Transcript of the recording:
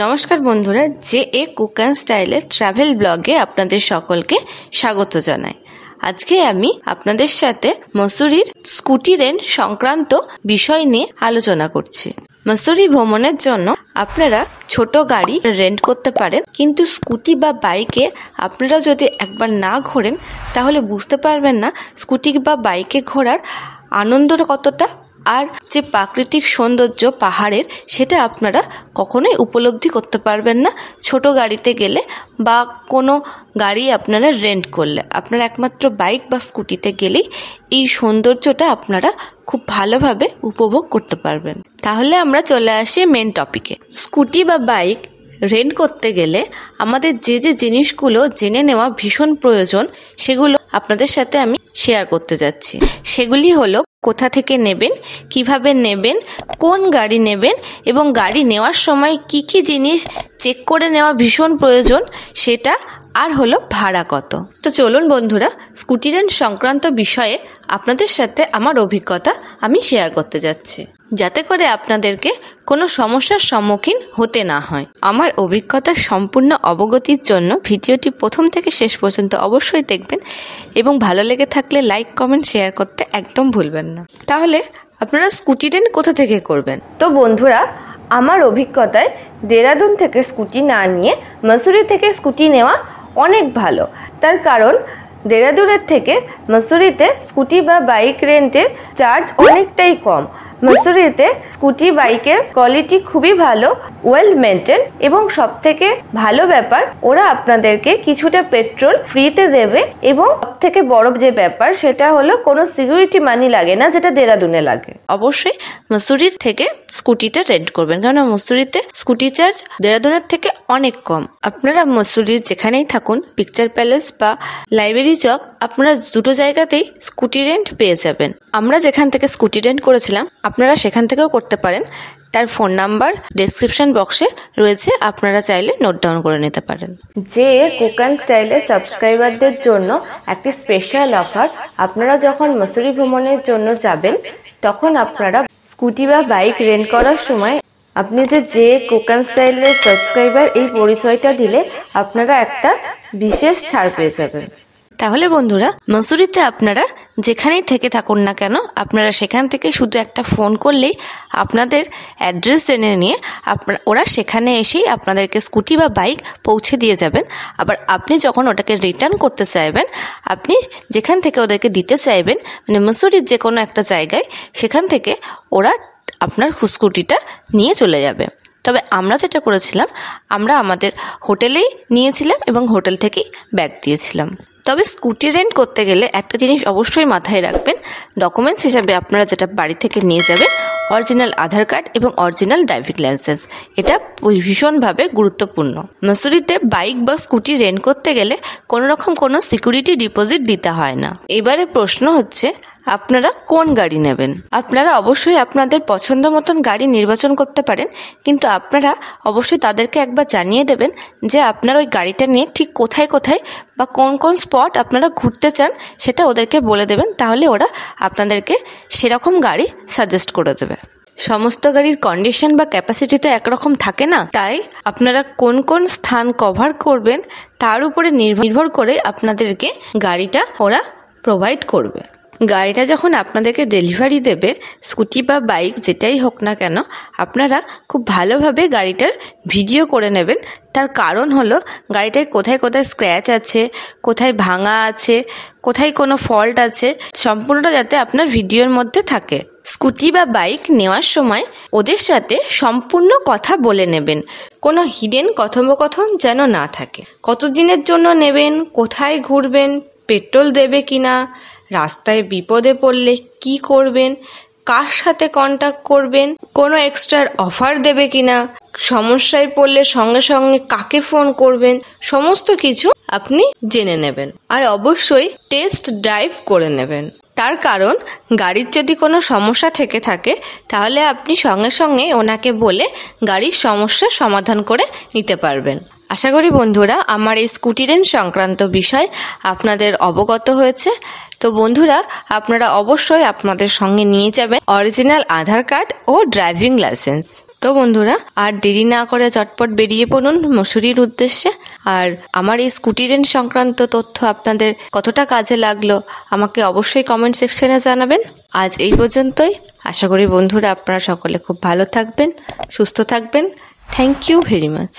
নমস্কার বন্ধুরা, যে এ কুক অ্যান্ড স্টাইলের ট্রাভেল ব্লগে আপনাদের সকলকে স্বাগত জানাই। আজকে আমি আপনাদের সাথে মসুরির স্কুটি রেন্ট সংক্রান্ত বিষয় নিয়ে আলোচনা করছি। মসুরি ভ্রমণের জন্য আপনারা ছোট গাড়ি রেন্ট করতে পারেন, কিন্তু স্কুটি বা বাইকে আপনারা যদি একবার না ঘোরেন তাহলে বুঝতে পারবেন না স্কুটি বা বাইকে ঘোরার আনন্দটা কতটা, আর যে প্রাকৃতিক সৌন্দর্য পাহাড়ের সেটা আপনারা কখনোই উপলব্ধি করতে পারবেন না ছোট গাড়িতে গেলে বা কোনো গাড়ি আপনারা রেন্ট করলে। আপনারা একমাত্র বাইক বা স্কুটিতে গেলেই এই সৌন্দর্যটা আপনারা খুব ভালোভাবে উপভোগ করতে পারবেন। তাহলে আমরা চলে আসি মেন টপিকে। স্কুটি বা বাইক রেন্ট করতে গেলে আমাদের যে যে জিনিসগুলো জেনে নেওয়া ভীষণ প্রয়োজন সেগুলো আপনাদের সাথে আমি শেয়ার করতে যাচ্ছি। সেগুলি হলো কোথা থেকে নেবেন, কিভাবে নেবেন, কোন গাড়ি নেবেন এবং গাড়ি নেওয়ার সময় কি কি জিনিস চেক করে নেওয়া ভীষণ প্রয়োজন সেটা, আর হলো ভাড়া কত। তো চলুন বন্ধুরা, স্কুটি রেন্ট সংক্রান্ত বিষয়ে আপনাদের সাথে আমার অভিজ্ঞতা আমি শেয়ার করতে যাচ্ছি, যাতে করে আপনাদেরকে কোনো সমস্যার সম্মুখীন হতে না হয়। আমার অভিজ্ঞতার সম্পূর্ণ অবগতির জন্য ভিডিওটি প্রথম থেকে শেষ পর্যন্ত অবশ্যই দেখবেন এবং ভালো লেগে থাকলে লাইক, কমেন্ট, শেয়ার করতে একদম ভুলবেন না। তাহলে আপনারা স্কুটি রেন্ট কোথা থেকে করবেন? তো বন্ধুরা, আমার অভিজ্ঞতায় দেরাদুন থেকে স্কুটি না নিয়ে মসুরি থেকে স্কুটি নেওয়া অনেক ভালো। তার কারণ দেরাদুনের থেকে মসুরিতে স্কুটি বা বাইক রেন্টের চার্জ অনেকটাই কম। মসুরিতে স্কুটি বাইকের কোয়ালিটি খুবই ভালো, ওয়েল মেনটেন, এবং সবথেকে ভালো ব্যাপার ওরা আপনাদেরকে কিছুটা পেট্রোল ফ্রিতে দেবে, এবং সবথেকে বড় যে ব্যাপার সেটা হলো কোনো সিকিউরিটি মানি লাগে না, যেটা দেরাদুনে লাগে। অবশ্যই মসুরির থেকে স্কুটিটা রেন্ট করবেন, কারণ মসুরিতে স্কুটি চার্জ দেরাদুনের থেকে অনেক কম। আপনারা মসুরির যেখানেই থাকুন, পিকচার প্যালেস বা লাইব্রেরি চক, আপনারা দুটো জায়গাতেই স্কুটি রেন্ট পেয়ে যাবেন। আমরা যেখান থেকে স্কুটি রেন্ট করেছিলাম আপনারা সেখান থেকেও করতে পারেন। তার ফোন নাম্বার ডেসক্রিপশন বক্সে রয়েছে, আপনারা চাইলে নোট ডাউন করে নিতে পারেন। যে কুক অ্যান্ড স্টাইলের সাবস্ক্রাইবারদের জন্য একটি স্পেশাল অফার। আপনারা যখন মসুরি ভ্রমণের জন্য যাবেন তখন আপনারা স্কুটি বা বাইক রেন্ট করার সময় আপনি যে কুক অ্যান্ড স্টাইলের সাবস্ক্রাইবার এই পরিচয়টা দিলে আপনারা একটা বিশেষ ছাড় পেয়ে যাবেন। তাহলে বন্ধুরা, মসুরিতে আপনারা যেখানেই থেকে থাকুন না কেন, আপনারা সেখান থেকে শুধু একটা ফোন করলেই আপনাদের অ্যাড্রেস জেনে নিয়ে ওরা সেখানে এসেই আপনাদেরকে স্কুটি বা বাইক পৌঁছে দিয়ে যাবেন। আবার আপনি যখন ওটাকে রিটার্ন করতে চাইবেন, আপনি যেখান থেকে ওদেরকে দিতে চাইবেন, মানে মসুরির যে কোনো একটা জায়গায়, সেখান থেকে ওরা আপনার স্কুটিটা নিয়ে চলে যাবে। তবে আমরা যেটা করেছিলাম, আমরা আমাদের হোটেলেই নিয়েছিলাম এবং হোটেল থেকেই ব্যাগ দিয়েছিলাম। তবে স্কুটি রেন্ট করতে গেলে একটা জিনিস অবশ্যই মাথায় রাখবেন, ডকুমেন্টস হিসাবে আপনারা যেটা বাড়ি থেকে নিয়ে যাবেন, অরিজিনাল আধার কার্ড এবং অরিজিনাল ড্রাইভিং লাইসেন্স, এটা ভীষণভাবে গুরুত্বপূর্ণ। মসুরিতে বাইক বা স্কুটি রেন্ট করতে গেলে কোনো রকম কোনো সিকিউরিটি ডিপোজিট দিতে হয় না। এবারে প্রশ্ন হচ্ছে আপনারা কোন গাড়ি নেবেন। আপনারা অবশ্যই আপনাদের পছন্দ মতন গাড়ি নির্বাচন করতে পারেন, কিন্তু আপনারা অবশ্যই তাদেরকে একবার জানিয়ে দেবেন যে আপনারা ওই গাড়িটা নিয়ে ঠিক কোথায় কোথায় বা কোন কোন স্পট আপনারা ঘুরতে চান সেটা ওদেরকে বলে দেবেন। তাহলে ওরা আপনাদেরকে সেরকম গাড়ি সাজেস্ট করে দেবে। সমস্ত গাড়ির কন্ডিশন বা ক্যাপাসিটি তো একরকম থাকে না, তাই আপনারা কোন কোন স্থান কভার করবেন তার উপরে নির্ভর করে আপনাদেরকে গাড়িটা ওরা প্রোভাইড করবে। গাড়িটা যখন আপনাদেরকে ডেলিভারি দেবে, স্কুটি বা বাইক যেটাই হোক না কেন, আপনারা খুব ভালোভাবে গাড়িটার ভিডিও করে নেবেন। তার কারণ হলো গাড়িটায় কোথায় কোথায় স্ক্র্যাচ আছে, কোথায় ভাঙা আছে, কোথায় কোনো ফল্ট আছে, সম্পূর্ণটা যাতে আপনার ভিডিওর মধ্যে থাকে। স্কুটি বা বাইক নেওয়ার সময় ওদের সাথে সম্পূর্ণ কথা বলে নেবেন, কোনো হিডেন কথোপকথন যেন না থাকে। কত দিনের জন্য নেবেন, কোথায় ঘুরবেন, পেট্রোল দেবে কিনা, রাস্তায় বিপদে পড়লে কি করবেন, কার সাথে কন্ট্যাক্ট করবেন, কোনো এক্সট্রা অফার দেবে কিনা, সমস্যায় পড়লে সঙ্গে সঙ্গে কাকে ফোন করবেন, সমস্ত কিছু আপনি জেনে নেবেন। আর অবশ্যই টেস্ট ড্রাইভ করে নেবেন। তার কারণ গাড়ির যদি কোনো সমস্যা থেকে থাকে তাহলে আপনি সঙ্গে সঙ্গে ওনাকে বলে গাড়ির সমস্যার সমাধান করে নিতে পারবেন। আশা করি বন্ধুরা আমার এই স্কুটি রেন্ট সংক্রান্ত বিষয় আপনাদের অবগত হয়েছে। তো বন্ধুরা, আপনারা অবশ্যই আপনাদের সঙ্গে নিয়ে যাবেন অরিজিনাল আধার কার্ড ও ড্রাইভিং লাইসেন্স। তো বন্ধুরা, আর দেরি না করে চটপট বেরিয়ে পড়ুন মসুরির উদ্দেশ্যে। আর আমার এই স্কুটি রেন্ট সংক্রান্ত তথ্য আপনাদের কতটা কাজে লাগলো আমাকে অবশ্যই কমেন্ট সেকশনে জানাবেন। আজ এই পর্যন্তই। আশা করি বন্ধুরা আপনারা সকলে খুব ভালো থাকবেন, সুস্থ থাকবেন। Thank you very much.